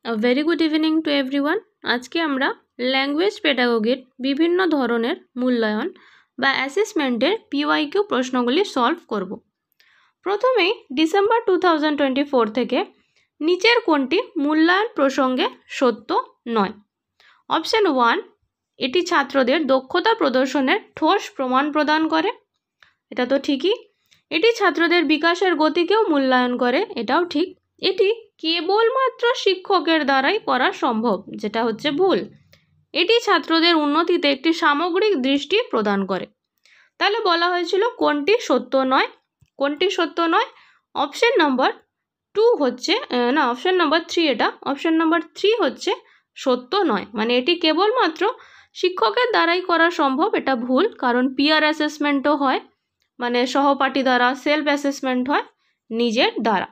Very good evening to everyone. আজকে আমরা language পেডাগোগির বিভিন্ন ধরনের মূল্যায়ন বা অ্যাসেসমেন্টের পিওয়াইকিউ প্রশ্নগুলি সলভ করব। প্রথমেই ডিসেম্বর 2024 থেকে নিচের কোনটি মূল্যায়ন প্রসঙ্গে সত্য নয়? অপশন 1, এটি ছাত্রদের দক্ষতা প্রদর্শনের ঠোস প্রমাণ প্রদান করে। এটা তো ঠিকই। এটি ছাত্রদের বিকাশের গতিকেও মূল্যায়ন করে। এটাও ঠিক। এটি কেবলমাত্র শিক্ষকের দ্বারাই করা সম্ভব, যেটা হচ্ছে ভুল। এটি ছাত্রদের উন্নতিতে একটি সামগ্রিক দৃষ্টি প্রদান করে। তাহলে বলা হয়েছিল কোনটি সত্য নয়। কোনটি সত্য নয়? অপশন নাম্বার 2 হচ্ছে অপশন নাম্বার 3। এটা অপশন নাম্বার 3 হচ্ছে সত্য নয়, মানে এটি কেবলমাত্র শিক্ষকের দ্বারাই করা সম্ভব। এটা ভুল, কারণ পিয়ার অ্যাসেসমেন্টও হয়, মানে সহপাঠী দ্বারা, সেলফ অ্যাসেসমেন্ট হয় নিজের দ্বারা।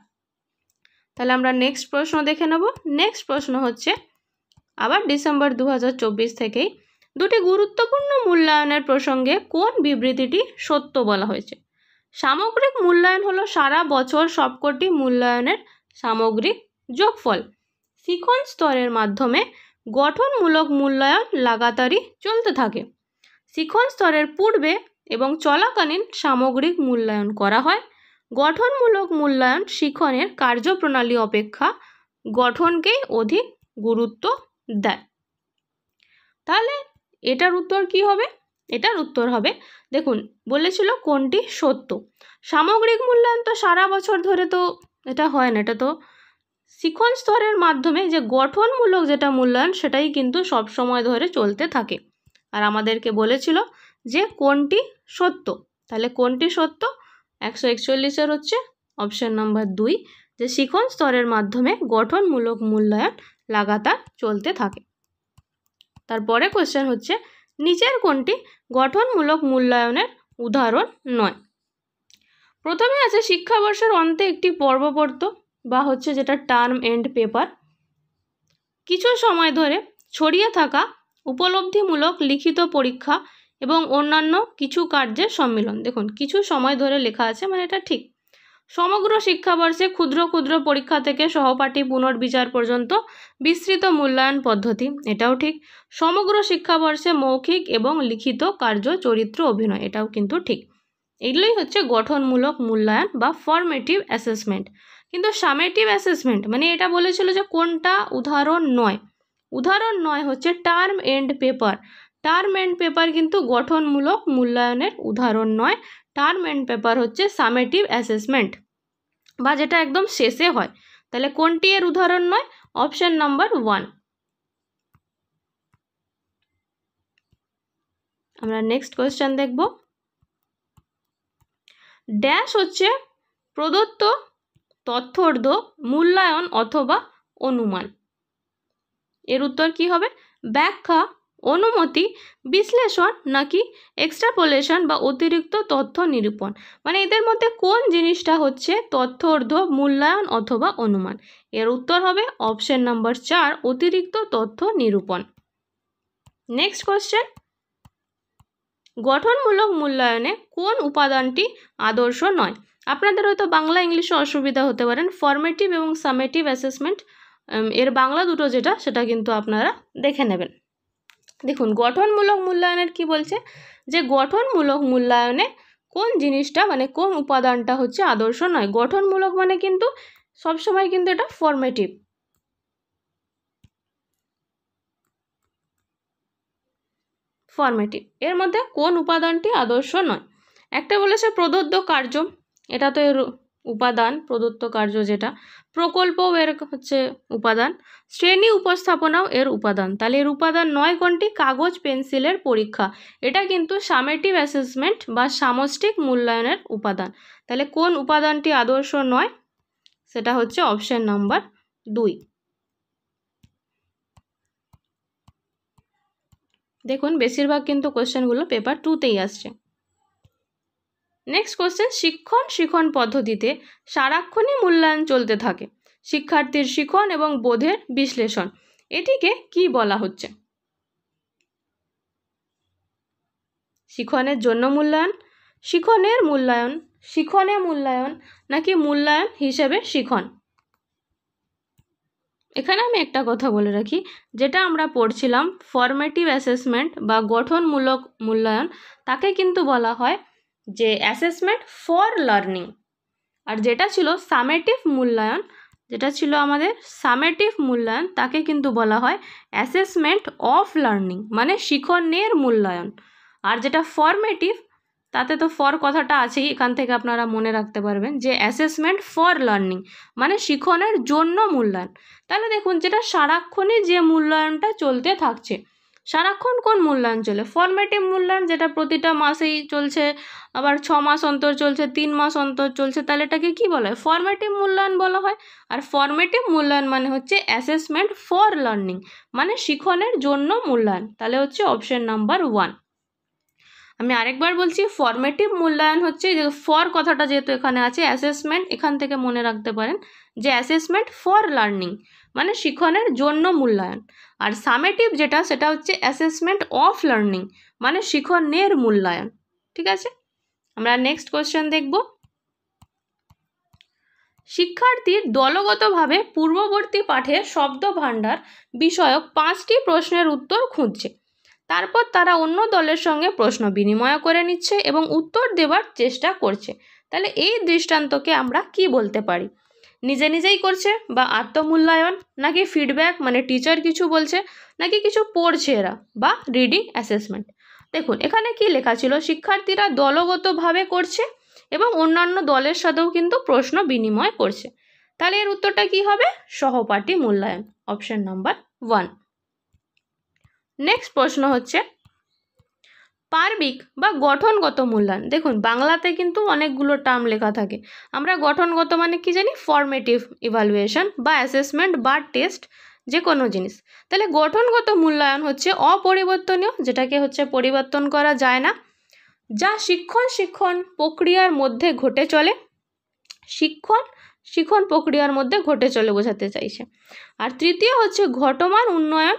তাহলে আমরা নেক্সট প্রশ্ন দেখে নেব। নেক্সট প্রশ্ন হচ্ছে আবার ডিসেম্বর 2024 থেকেই দুটি গুরুত্বপূর্ণ মূল্যায়নের প্রসঙ্গে কোন বিবৃতিটি সত্য বলা হয়েছে? সামগ্রিক মূল্যায়ন হলো সারা বছর সবকটি মূল্যায়নের সামগ্রিক যোগফল। শিখন স্তরের মাধ্যমে গঠনমূলক মূল্যায়ন লাগাতারই চলতে থাকে। শিখন স্তরের পূর্বে এবং চলাকালীন সামগ্রিক মূল্যায়ন করা হয়। গঠনমূলক মূল্যায়ন শিখনের কার্যপ্রণালী অপেক্ষা গঠনকেই অধিক গুরুত্ব দেয়। তাহলে এটার উত্তর কি হবে? এটার উত্তর হবে, দেখুন বলেছিল কোনটি সত্য। সামগ্রিক মূল্যায়ন তো সারা বছর ধরে তো এটা হয় না, এটা তো শিখন স্তরের মাধ্যমে যে গঠনমূলক যেটা মূল্যায়ন সেটাই কিন্তু সব সময় ধরে চলতে থাকে। আর আমাদেরকে বলেছিল যে কোনটি সত্য। তাহলে কোনটি সত্য? 141-এর হচ্ছে অপশন নাম্বার 2, যে শিখন স্তরের মাধ্যমে গঠনমূলক মূল্যায়ন লাগাতার চলতে থাকে। তারপরে কোশ্চেন হচ্ছে নিচের কোনটি গঠনমূলক মূল্যায়নের উদাহরণ নয়? প্রথমে আছে শিক্ষাবর্ষের অন্তে একটি পর্ব পড়তো, বা হচ্ছে যেটা টার্ম এন্ড পেপার। কিছু সময় ধরে ছড়িয়ে থাকা উপলব্ধিমূলক লিখিত পরীক্ষা এবং অন্যান্য কিছু কার্যের সম্মিলন। দেখুন কিছু সময় ধরে লেখা আছে, মানে এটা ঠিক। সমগ্র শিক্ষাবর্ষে ক্ষুদ্র ক্ষুদ্র পরীক্ষা থেকে সহপাঠী পুনর্বিচার পর্যন্ত বিস্তৃত মূল্যায়ন পদ্ধতি। এটাও ঠিক। সমগ্র শিক্ষাবর্ষে মৌখিক এবং লিখিত কার্য, চরিত্র, অভিনয়। এটাও কিন্তু ঠিক। এগুলোই হচ্ছে গঠনমূলক মূল্যায়ন বা ফর্মেটিভ অ্যাসেসমেন্ট। কিন্তু সামেটিভ অ্যাসেসমেন্ট মানে এটা বলেছিল যে কোনটা উদাহরণ নয়। উদাহরণ নয় হচ্ছে term and paper. Term and paper কিন্তু গঠনমূলক মূল্যায়নের উদাহরণ নয়। টার্ম এন্ড পেপার হচ্ছে সামেটিভ অ্যাসেসমেন্ট, বা যেটা একদম শেষে হয়। তাহলে কোনটি এর উদাহরণ নয়? Option number 1। আমরা নেক্সট কোয়েশ্চেন দেখব। ড্যাশ হচ্ছে প্রদত্ত তথ্যর্ধ মূল্যায়ন অথবা অনুমান। এর উত্তর কি হবে? ব্যাখ্যা, অনুমতি, বিশ্লেষণ নাকি এক্সট্রাপোলেশন বা অতিরিক্ত তথ্য নিরূপণ। মানে এদের মধ্যে কোন জিনিসটা হচ্ছে তথ্যর্ধ মূল্যায়ন অথবা অনুমান? এর উত্তর হবে অপশন নাম্বার 4, অতিরিক্ত তথ্য নিরূপণ। নেক্সট কোশ্চেন, গঠনমূলক মূল্যায়নে কোন উপাদানটি আদর্শ নয়? আপনাদের হয়তো বাংলা ইংলিশে অসুবিধা হতে পারেন। ফর্মেটিভ এবং সামেটিভ অ্যাসেসমেন্ট এর বাংলা দুটো যেটা, সেটা কিন্তু আপনারা দেখে নেবেন। দেখুন গঠনমূলক মূল্যায়নের কি বলছে, যে গঠনমূলক মূল্যায়নে কোন জিনিসটা মানে কোন উপাদানটা হচ্ছে আদর্শ নয়। গঠনমূলক মানে কিন্তু সবসময় কিন্তু এটা ফর্মেটিভ। ফর্মেটিভ এর মধ্যে কোন উপাদানটি আদর্শ নয়? একটা বলেছে প্রদত্ত কার্য, এটা তো এর উপাদান। প্রদত্ত কার্য যেটা, প্রকল্পও এর হচ্ছে উপাদান, শ্রেণী উপস্থাপনাও এর উপাদান। তাহলে এর উপাদান নয় কোনটি? কাগজ পেন্সিলের পরীক্ষা। এটা কিন্তু সামেটিভ অ্যাসেসমেন্ট বা সামষ্টিক মূল্যায়নের উপাদান। তাহলে কোন উপাদানটি আদর্শ নয়? সেটা হচ্ছে অপশন নাম্বার 2। দেখুন বেশিরভাগ কিন্তু কোশ্চেনগুলো পেপার 2তেই আসছে। নেক্সট কোশ্চেন, শিখন পদ্ধতিতে সারাক্ষণই মূল্যায়ন চলতে থাকে। শিক্ষার্থীর শিখন এবং বোধের বিশ্লেষণ, এটিকে কি বলা হচ্ছে? শিখনের জন্য মূল্যায়ন, শিখনের মূল্যায়ন, শিখনে মূল্যায়ন নাকি মূল্যায়ন হিসেবে শিখন? এখানে আমি একটা কথা বলে রাখি, যেটা আমরা পড়ছিলাম ফরমেটিভ অ্যাসেসমেন্ট বা গঠনমূলক মূল্যায়ন, তাকে কিন্তু বলা হয় যে অ্যাসেসমেন্ট ফর লার্নিং। আর যেটা ছিল সামেটিভ মূল্যায়ন, যেটা ছিল আমাদের সামেটিভ মূল্যায়ন, তাকে কিন্তু বলা হয় অ্যাসেসমেন্ট অফ লার্নিং, মানে শিখনের মূল্যায়ন। আর যেটা ফরমেটিভ, তাতে তো ফর কথাটা আছেই, এখান থেকে আপনারা মনে রাখতে পারবেন যে অ্যাসেসমেন্ট ফর লার্নিং মানে শিখনের জন্য মূল্যায়ন। তাহলে দেখুন, যেটা সারাক্ষণই যে মূল্যায়নটা চলতে থাকছে, সারাক্ষণ কোন মূল্যায়ন চলে? ফরমেটিভ মূল্যায়ন, যেটা প্রতিটা মাসেই চলছে, আবার 6 মাস অন্তর চলছে, 3 মাস অন্তর চলছে, তাহলে এটাকে কী বলা হয়? ফরমেটিভ মূল্যায়ন বলা হয়। আর ফরমেটিভ মূল্যায়ন মানে হচ্ছে অ্যাসেসমেন্ট ফর লার্নিং, মানে শিখনের জন্য মূল্যায়ন। তাহলে হচ্ছে অপশন নাম্বার 1। আমি আরেকবার বলছি, ফরমেটিভ মূল্যায়ন হচ্ছে, যে ফর কথাটা যেহেতু এখানে আছে, অ্যাসেসমেন্ট এখান থেকে মনে রাখতে পারেন যে অ্যাসেসমেন্ট ফর লার্নিং মানে শিখনের জন্য মূল্যায়ন। আর সামেটিভ যেটা, সেটা হচ্ছে অ্যাসেসমেন্ট অফ লার্নিং মানে শিখনের মূল্যায়ন। ঠিক আছে, আমরা নেক্সট কোয়েশ্চেন দেখব। শিক্ষার্থীর দলগতভাবে পূর্ববর্তী পাঠের শব্দভাণ্ডার বিষয়ক 5টি প্রশ্নের উত্তর খুঁজছে। তারপর তারা অন্য দলের সঙ্গে প্রশ্ন বিনিময় করে নিচ্ছে এবং উত্তর দেওয়ার চেষ্টা করছে। তাহলে এই দৃষ্টান্তকে আমরা কি বলতে পারি? নিজে নিজেই করছে বা আত্মমূল্যায়ন, নাকি ফিডব্যাক মানে টিচার কিছু বলছে, নাকি কিছু পড়ছে এরা, বা রিডিং অ্যাসেসমেন্ট? দেখুন এখানে কি লেখা ছিল, শিক্ষার্থীরা দলগতভাবে করছে এবং অন্যান্য দলের সাথেও কিন্তু প্রশ্ন বিনিময় করছে। তাহলে এর উত্তরটা কি হবে? সহপাঠী মূল্যায়ন, অপশন নাম্বার 1। নেক্সট প্রশ্ন হচ্ছে পার্বিক বা গঠনগত মূল্যায়ন। দেখুন বাংলাতে কিন্তু অনেকগুলো টার্ম লেখা থাকে, আমরা গঠনগত মানে কি জানি? ফরমেটিভ ইভ্যালুয়েশন বা অ্যাসেসমেন্ট বা টেস্ট, যে কোনো জিনিস। তাহলে গঠনগত মূল্যায়ন হচ্ছে অপরিবর্তনীয়, যেটাকে হচ্ছে পরিবর্তন করা যায় না, যা শিক্ষণ প্রক্রিয়ার মধ্যে ঘটে চলে, শিক্ষণ প্রক্রিয়ার মধ্যে ঘটে চলে বোঝাতে চাইছে। আর তৃতীয় হচ্ছে ঘটমান উন্নয়ন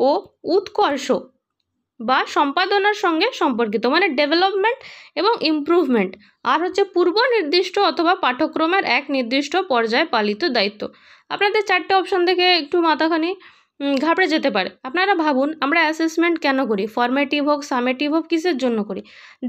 ও উৎকর্ষ বা সম্পাদনার সঙ্গে সম্পর্কিত, মানে ডেভেলপমেন্ট এবং ইমপ্রুভমেন্ট। আর হচ্ছে পূর্ব নির্দিষ্ট অথবা পাঠ্যক্রমের এক নির্দিষ্ট পর্যায়ে পালিত দায়িত্ব। আপনাদের 4টে অপশন দেখে একটু মাথাখানি ঘাবড়ে যেতে পারে। আপনারা ভাবুন, আমরা অ্যাসেসমেন্ট কেন করি? ফরমেটিভ হোক, সামেটিভ হোক, কিসের জন্য করি?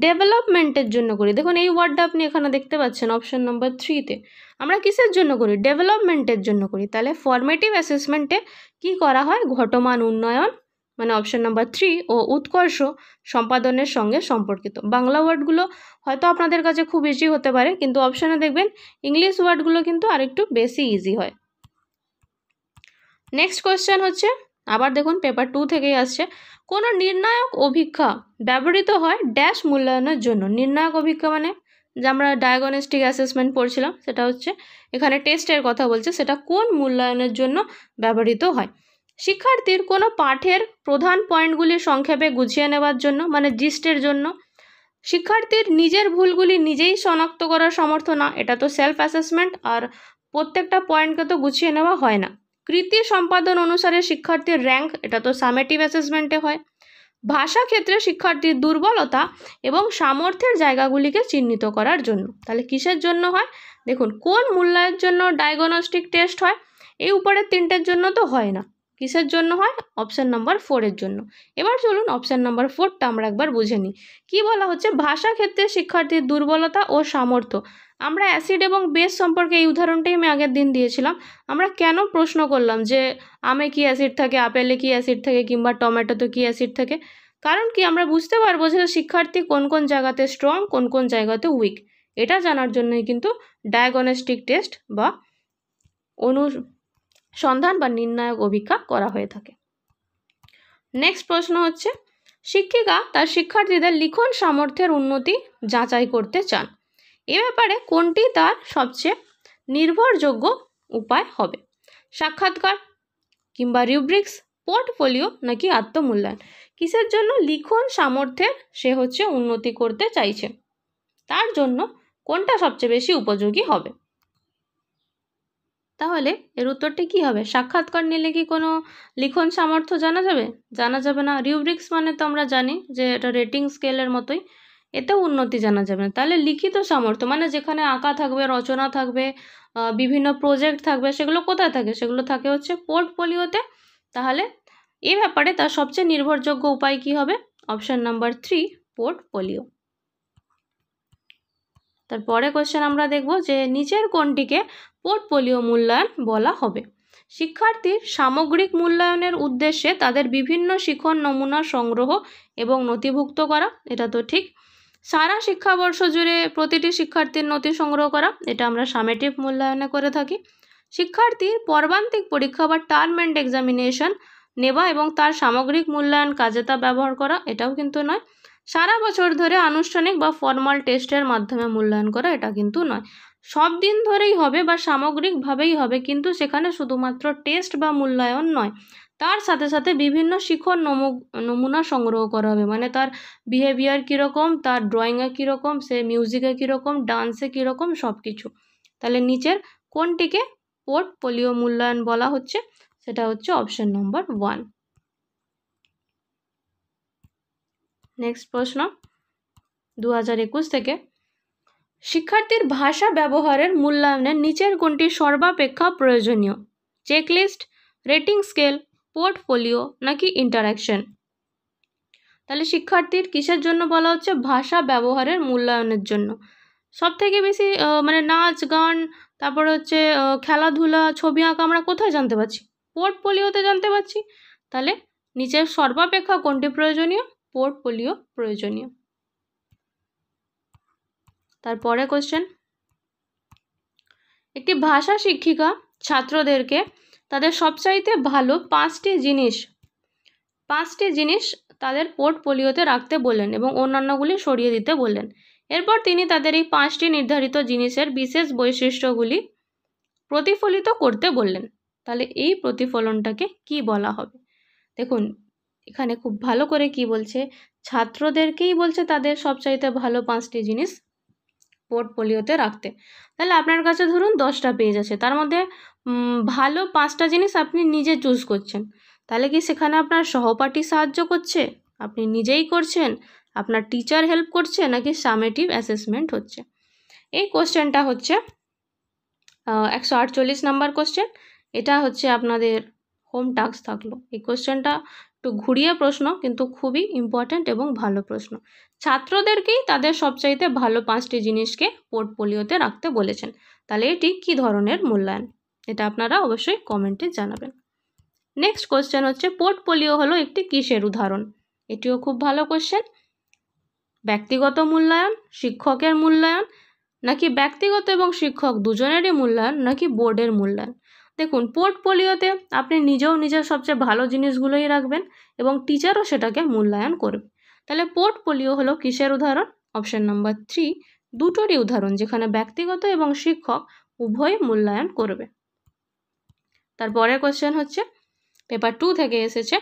ডেভেলপমেন্টের জন্য করি। দেখুন এই ওয়ার্ডটা আপনি এখানে দেখতে পাচ্ছেন অপশন নম্বর 3-তে। আমরা কিসের জন্য করি? ডেভেলপমেন্টের জন্য করি। তাহলে ফরমেটিভ অ্যাসেসমেন্টে কি করা হয়? ঘটমান উন্নয়ন মানে অপশন নাম্বার 3 ও উৎকর্ষ সম্পাদনের সঙ্গে সম্পর্কিত। বাংলা ওয়ার্ডগুলো হয়তো আপনাদের কাছে খুব ইজি হতে পারে, কিন্তু অপশানে দেখবেন ইংলিশ ওয়ার্ডগুলো কিন্তু আরেকটু বেশি ইজি হয়। নেক্সট কোয়েশ্চেন হচ্ছে, আবার দেখুন পেপার 2 থেকেই আসছে, কোনো নির্ণায়ক অভিক্ষা ব্যবহৃত হয় ড্যাশ মূল্যায়নের জন্য। নির্ণায়ক অভিক্ষা মানে যে আমরা ডায়াগনস্টিক অ্যাসেসমেন্ট পড়ছিলাম, সেটা হচ্ছে এখানে টেস্টের কথা বলছে, সেটা কোন মূল্যায়নের জন্য ব্যবহৃত হয়? শিক্ষার্থীর কোনো পাঠের প্রধান পয়েন্টগুলি সংক্ষেপে গুছিয়ে নেওয়ার জন্য, মানে জিস্টের জন্য। শিক্ষার্থীর নিজের ভুলগুলি নিজেই শনাক্ত করার সামর্থ্য না, এটা তো সেলফ অ্যাসেসমেন্ট, আর প্রত্যেকটা পয়েন্টকে তো গুছিয়ে নেওয়া হয় না। কৃতি সম্পাদন অনুসারে শিক্ষার্থীর র্যাঙ্ক, এটা তো সামেটিভ অ্যাসেসমেন্টে হয়। ভাষা ক্ষেত্রে শিক্ষার্থীর দুর্বলতা এবং সামর্থ্যের জায়গাগুলিকে চিহ্নিত করার জন্য। তাহলে কিসের জন্য হয়? দেখুন কোন মূল্যায়নের জন্য ডায়াগনস্টিক টেস্ট হয়? এই উপরের 3টের জন্য তো হয় না। কিসের জন্য হয়? অপশন নাম্বার 4-এর জন্য। এবার চলুন অপশন নাম্বার 4টা আমরা একবার বুঝে নিই। কি বলা হচ্ছে? ভাষা ক্ষেত্রে শিক্ষার্থীর দুর্বলতা ও সামর্থ্য। আমরা অ্যাসিড এবং বেস সম্পর্কে এই উদাহরণটাই আমি আগের দিন দিয়েছিলাম। আমরা কেন প্রশ্ন করলাম যে আমে কি অ্যাসিড থাকে, আপেলে কি অ্যাসিড থাকে, কিংবা টমেটোতে কি অ্যাসিড থাকে? কারণ কি আমরা বুঝতে পারবো যে শিক্ষার্থী কোন কোন জায়গাতে স্ট্রং, কোন কোন জায়গাতে উইক, এটা জানার জন্যই কিন্তু ডায়াগনস্টিক টেস্ট বা অনুসন্ধান বা নির্ণায়ক অভিক্ষা করা হয়ে থাকে। নেক্সট প্রশ্ন হচ্ছে, শিক্ষিকা তার শিক্ষার্থীদের লিখন সামর্থ্যের উন্নতি যাচাই করতে চান। এ ব্যাপারে কোনটি তার সবচেয়ে নির্ভরযোগ্য উপায় হবে? সাক্ষাৎকার, কিংবা রুব্রিক্স, পোর্টফোলিও, নাকি আত্মমূল্যায়ন? কিসের জন্য লিখন সামর্থ্যের সে হচ্ছে উন্নতি করতে চাইছে, তার জন্য কোনটা সবচেয়ে বেশি উপযোগী হবে? তাহলে এর উত্তরটি কি হবে? সাক্ষাৎকার নিলে কি কোনো লিখন সামর্থ্য জানা যাবে? জানা যাবে না। রুব্রিক্স মানে তো আমরা জানি যে এটা রেটিং স্কেলের মতোই, এতেও উন্নতি জানা যাবে না। তাহলে লিখিত সামর্থ্য মানে যেখানে আঁকা থাকবে, রচনা থাকবে, বিভিন্ন প্রজেক্ট থাকবে, সেগুলো কোথায় থাকে? সেগুলো থাকে হচ্ছে পোর্টফোলিওতে। তাহলে এই ব্যাপারে তার সবচেয়ে নির্ভরযোগ্য উপায় কি হবে? Option number 3, portfolio. তারপরে কোশ্চেন আমরা দেখব যে নিচের কোনটিকে পোর্টফোলিও মূল্যায়ন বলা হবে? শিক্ষার্থীর সামগ্রিক মূল্যায়নের উদ্দেশ্যে তাদের বিভিন্ন শিখন নমুনা সংগ্রহ এবং নথিভুক্ত করা, এটা তো ঠিক। সারা শিক্ষাবর্ষ জুড়ে প্রতিটি শিক্ষার্থীর নথি সংগ্রহ করা, এটা আমরা সামেটিভ মূল্যায়নে করে থাকি। শিক্ষার্থীর পর্বান্তিক পরীক্ষা বা টার্ম এন্ড এক্সামিনেশন নেওয়া এবং তার সামগ্রিক মূল্যায়ন কাজে তা ব্যবহার করা, এটাও কিন্তু নয়। সারা বছর ধরে আনুষ্ঠানিক বা ফর্মাল টেস্টের মাধ্যমে মূল্যায়ন করা, এটা কিন্তু নয়। সব দিন ধরেই হবে বা সামগ্রিকভাবেই হবে, কিন্তু সেখানে শুধুমাত্র টেস্ট বা মূল্যায়ন নয়, তার সাথে সাথে বিভিন্ন শিখন নমুনা সংগ্রহ করা হবে। মানে তার বিহেভিয়ার কীরকম, তার ড্রয়িংয়ে কীরকম, সে মিউজিকে কীরকম, ডান্সে কীরকম, সব কিছু। তাহলে নিচের কোনটিকে পোর্টফোলিও মূল্যায়ন বলা হচ্ছে? সেটা হচ্ছে অপশন নম্বর 1। নেক্সট প্রশ্ন 2021 থেকে, শিক্ষার্থীর ভাষা ব্যবহারের মূল্যায়নের নিচের কোনটি সর্বাপেক্ষা প্রয়োজনীয়? চেকলিস্ট, রেটিং স্কেল, পোর্টফোলিও নাকি ইন্টারাকশন? তাহলে শিক্ষার্থীর কিসের জন্য বলা হচ্ছে? ভাষা ব্যবহারের মূল্যায়নের জন্য। সব থেকে বেশি মানে নাচ গান, তারপরে হচ্ছে খেলাধুলা, ছবি আঁকা আমরা কোথায় জানতে পারছি? পোর্টফোলিওতে জানতে পারছি। তাহলে নিচের সর্বাপেক্ষা কোনটি প্রয়োজনীয়? পোর্টফোলিও প্রয়োজনীয়। তারপরে কোশ্চেন, একটি ভাষা শিক্ষিকা ছাত্রদেরকে তাদের সবচাইতে ভালো 5টি জিনিস তাদের পোর্টফোলিওতে রাখতে বললেন এবং অন্যান্যগুলি সরিয়ে দিতে বললেন। এরপর তিনি তাদের এই 5টি নির্ধারিত জিনিসের বিশেষ বৈশিষ্ট্যগুলি প্রতিফলিত করতে বললেন। তাহলে এই প্রতিফলনটাকে কি বলা হবে? দেখুন এখানে খুব ভালো করে কি বলছে, ছাত্রদেরকেই বলছে তাদের সবচাইতে ভালো 5টি জিনিস পোর্টফোলিওতে রাখতে। তাহলে আপনার কাছে ধরুন 10টা পেজ আছে, তার মধ্যে ভালো 5টা জিনিস আপনি নিজে চুজ করছেন। তাহলে কি সেখানে আপনার সহপাঠী সাহায্য করছে, আপনি নিজেই করছেন, আপনার টিচার হেল্প করছে, নাকি সামেটিভ অ্যাসেসমেন্ট হচ্ছে? এই কোশ্চেনটা হচ্ছে 148 নাম্বার কোশ্চেন। এটা হচ্ছে আপনাদের হোম টাস্ক থাকলো। এই কোশ্চেনটা একটু ঘুরিয়ে প্রশ্ন, কিন্তু খুবই ইম্পর্ট্যান্ট এবং ভালো প্রশ্ন। ছাত্রদেরকেই তাদের সবচাইতে ভালো 5টি জিনিসকে পোর্টফোলিওতে রাখতে বলেছেন। তাহলে এটি কী ধরনের মূল্যায়ন? এটা আপনারা অবশ্যই কমেন্টে জানাবেন। নেক্সট কোশ্চেন হচ্ছে, পোর্টফোলিও হলো একটি কিসের উদাহরণ? এটিও খুব ভালো কোশ্চেন। ব্যক্তিগত মূল্যায়ন, শিক্ষকের মূল্যায়ন, নাকি ব্যক্তিগত এবং শিক্ষক দুজনেরই মূল্যায়ন, নাকি বোর্ডের মূল্যায়ন? দেখুন পোর্টফোলিওতে আপনি নিজেও নিজের সবচেয়ে ভালো জিনিসগুলোই রাখবেন এবং টিচারও সেটাকে মূল্যায়ন করবে। তাহলে পোর্টফোলিও হলো কিসের উদাহরণ? অপশন নাম্বার 3, দুটোরই উদাহরণ, যেখানে ব্যক্তিগত এবং শিক্ষক উভয় মূল্যায়ন করবে। তারপরের কোশ্চেন হচ্ছে পেপার 2 থেকে এসেছে,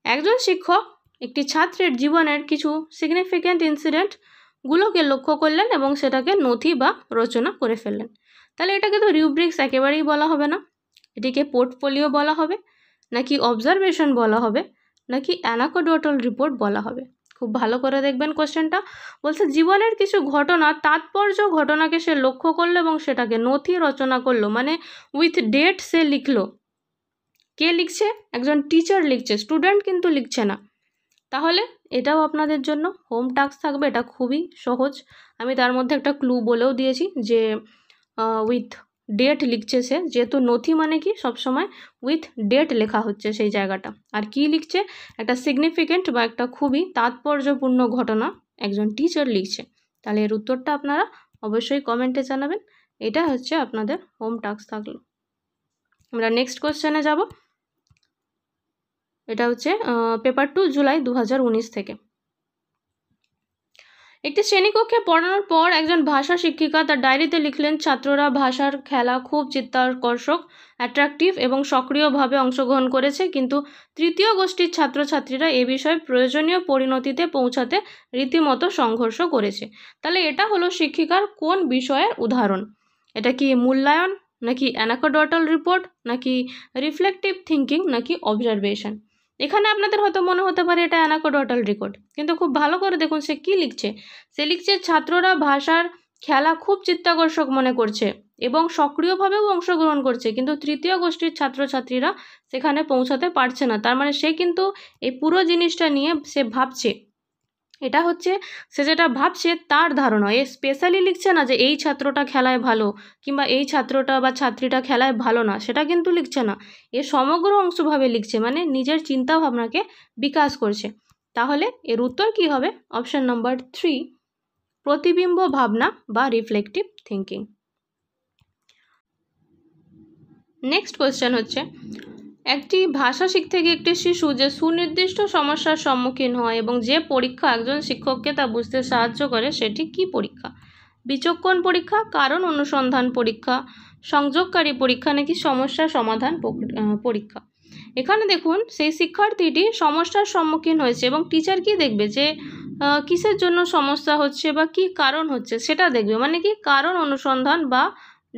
একজন শিক্ষক একটি ছাত্রের জীবনের কিছু সিগনিফিক্যান্ট ইনসিডেন্টগুলোকে লক্ষ্য করলেন এবং সেটাকে নথি বা রচনা করে ফেললেন। তাহলে এটাকে তো রিউব্রিক্স একেবারেই বলা হবে না। এটিকে পোর্টফোলিও বলা হবে, নাকি অবজারভেশন বলা হবে, নাকি অ্যানাকডোটাল রিপোর্ট বলা হবে? খুব ভালো করে দেখবেন কোশ্চেনটা। বলছে জীবনের কিছু ঘটনা, তাৎপর্য ঘটনাকে সে লক্ষ্য করলো এবং সেটাকে নথি রচনা করলো, মানে উইথ ডেট সে লিখলো। কে লিখছে? একজন টিচার লিখছে, স্টুডেন্ট কিন্তু লিখছে না। তাহলে এটাও আপনাদের জন্য হোম টাস্ক থাকবে। এটা খুবই সহজ, আমি তার মধ্যে একটা ক্লু বলেও দিয়েছি যে উইথ ডেট লিখছে সে, যেহেতু নথি মানে কি সবসময় উইথ ডেট লেখা হচ্ছে সেই জায়গাটা। আর কি লিখছে? একটা সিগনিফিক্যান্ট বা একটা খুবই তাৎপর্যপূর্ণ ঘটনা একজন টিচার লিখছে। তাহলে এর উত্তরটা আপনারা অবশ্যই কমেন্টে জানাবেন। এটা হচ্ছে আপনাদের হোম টাস্ক থাকলো। আমরা নেক্সট কোশ্চেনে যাব। এটা হচ্ছে পেপার 2 জুলাই 2019 থেকে। একটি শ্রেণীকক্ষে পড়ানোর পর একজন ভাষা শিক্ষিকা তার ডায়েরিতে লিখলেন, ছাত্ররা ভাষার খেলা খুব চিত্তাকর্ষক, অ্যাট্রাকটিভ এবং সক্রিয়ভাবে অংশগ্রহণ করেছে, কিন্তু তৃতীয় গোষ্ঠীর ছাত্রছাত্রীরা এ বিষয়ে প্রয়োজনীয় পরিণতিতে পৌঁছাতে রীতিমতো সংঘর্ষ করেছে। তাহলে এটা হলো শিক্ষিকার কোন বিষয়ের উদাহরণ? এটা কি মূল্যায়ন, নাকি অ্যানাকডোটাল রিপোর্ট, নাকি রিফ্লেক্টিভ থিঙ্কিং, নাকি অবজারভেশন? এখানে আপনাদের হয়তো মনে হতে পারে এটা অ্যানাকোডটাল রেকর্ড, কিন্তু খুব ভালো করে দেখুন সে কি লিখছে। সে লিখছে ছাত্ররা ভাষার খেলা খুব চিত্তাকর্ষক মনে করছে এবং সক্রিয়ভাবেও অংশগ্রহণ করছে, কিন্তু তৃতীয় গোষ্ঠীর ছাত্রছাত্রীরা সেখানে পৌঁছাতে পারছে না। তার মানে সে কিন্তু এই পুরো জিনিসটা নিয়ে সে ভাবছে, এটা হচ্ছে সে যেটা ভাবছে তার ধারণা। এ স্পেশালি লিখছে না যে এই ছাত্রটা খেলায় ভালো কিংবা এই ছাত্রটা বা ছাত্রীটা খেলায় ভালো না, সেটা কিন্তু লিখছে না। এ সমগ্র অংশভাবে লিখছে, মানে নিজের চিন্তা ভাবনাকে বিকাশ করছে। তাহলে এর উত্তর কি হবে? অপশন নাম্বার 3, প্রতিবিম্ব ভাবনা বা রিফ্লেকটিভ থিঙ্কিং। নেক্সট কোয়েশ্চেন হচ্ছে, একটি ভাষা শিখতে গিয়ে একটি শিশু যে সুনির্দিষ্ট সমস্যার সম্মুখীন হয় এবং যে পরীক্ষা একজন শিক্ষককে তা বুঝতে সাহায্য করে সেটি কি পরীক্ষা? বিচক্ষণ পরীক্ষা, কারণ অনুসন্ধান পরীক্ষা, সংযোগকারী পরীক্ষা নাকি সমস্যা সমাধান পরীক্ষা? এখানে দেখুন সেই শিক্ষার্থীটি সমস্যার সম্মুখীন হয়েছে এবং টিচার কি দেখবে যে কিসের জন্য সমস্যা হচ্ছে বা কি কারণ হচ্ছে সেটা দেখবে, মানে কি কারণ অনুসন্ধান বা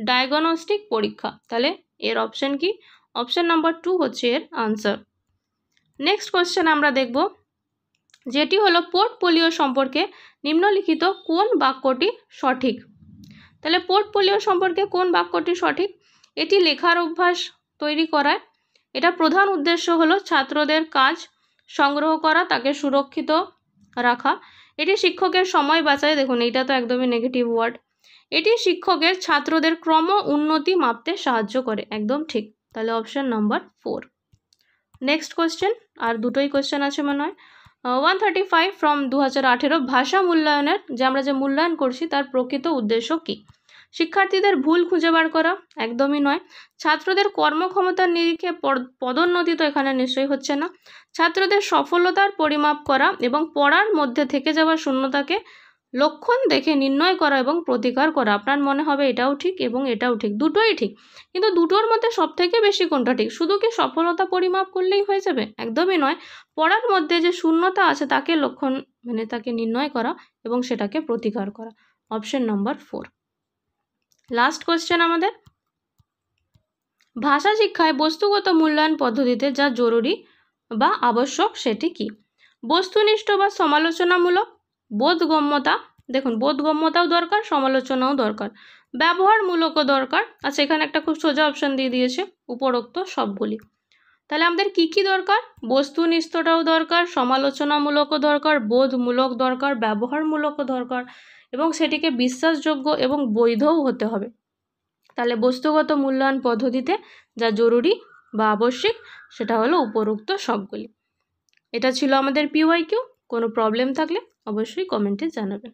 ডায়াগনস্টিক পরীক্ষা। তাহলে এর অপশন কি? অপশন নাম্বার 2 হচ্ছে এর আনসার। নেক্সট কোয়েশ্চেন আমরা দেখব, যেটি হলো পোর্টফোলিও সম্পর্কে নিম্নলিখিত কোন বাক্যটি সঠিক? তাহলে পোর্টফোলিও সম্পর্কে কোন বাক্যটি সঠিক? এটি লেখার অভ্যাস তৈরি করায়। এটা প্রধান উদ্দেশ্য হলো ছাত্রদের কাজ সংগ্রহ করা, তাকে সুরক্ষিত রাখা। এটি শিক্ষকের সময় বাঁচায়, দেখুন এইটা তো একদমই নেগেটিভ ওয়ার্ড। এটি শিক্ষকের ছাত্রদের ক্রম উন্নতি মাপতে সাহায্য করে, একদম ঠিক। তাহলে অপশন নাম্বার 4। নেক্সট কোয়েশ্চেন, আর দুটোই কোয়েশ্চেন আছে মনে হয়। 135 ফ্রম 2018, ভাষা মূল্যায়নের যে আমরা যে মূল্যায়ন করছি তার প্রকৃত উদ্দেশ্য কী? শিক্ষার্থীদের ভুল খুঁজে বার করা, একদমই নয়। ছাত্রদের কর্মক্ষমতার নিরিখে পদোন্নতি তো এখানে নিশ্চয়ই হচ্ছে না। ছাত্রদের সফলতার পরিমাপ করা এবং পড়ার মধ্যে থেকে যাওয়া শূন্যতাকে লক্ষণ দেখে নির্ণয় করা এবং প্রতিকার করা। আপনার মনে হবে এটাও ঠিক এবং এটাও ঠিক, দুটোই ঠিক, কিন্তু দুটোর মধ্যে সবথেকে বেশি কোনটা ঠিক? শুধু কি সফলতা পরিমাপ করলেই হয়ে যাবে? একদমই নয়। পড়ার মধ্যে যে শূন্যতা আছে তাকে লক্ষণ মানে তাকে নির্ণয় করা এবং সেটাকে প্রতিকার করা। Option number 4। লাস্ট কোয়েশ্চেন আমাদের, ভাষা শিক্ষায় বস্তুগত মূল্যায়ন পদ্ধতিতে যা জরুরি বা আবশ্যক সেটি কি? বস্তুনিষ্ঠ বা সমালোচনামূলক, বোধগম্যতা, দেখুন বোধগম্যতাও দরকার, সমালোচনাও দরকার, ব্যবহারমূলকও দরকার। আচ্ছা, এখানে একটা খুব সোজা অপশন দিয়ে দিয়েছে, উপরোক্ত সবগুলি। তাহলে আমাদের কি কি দরকার? বস্তুনিষ্ঠটাও দরকার, সমালোচনামূলকও দরকার, বোধমূলক দরকার, ব্যবহারমূলকও দরকার, এবং সেটিকে বিশ্বাসযোগ্য এবং বৈধও হতে হবে। তাহলে বস্তুগত মূল্যায়ন পদ্ধতিতে যা জরুরি বা আবশ্যিক সেটা হলো উপরোক্ত সবগুলি। এটা ছিল আমাদের PYQ। কোনো প্রবলেম থাকলে অবশ্যই কমেন্টে জানাবেন।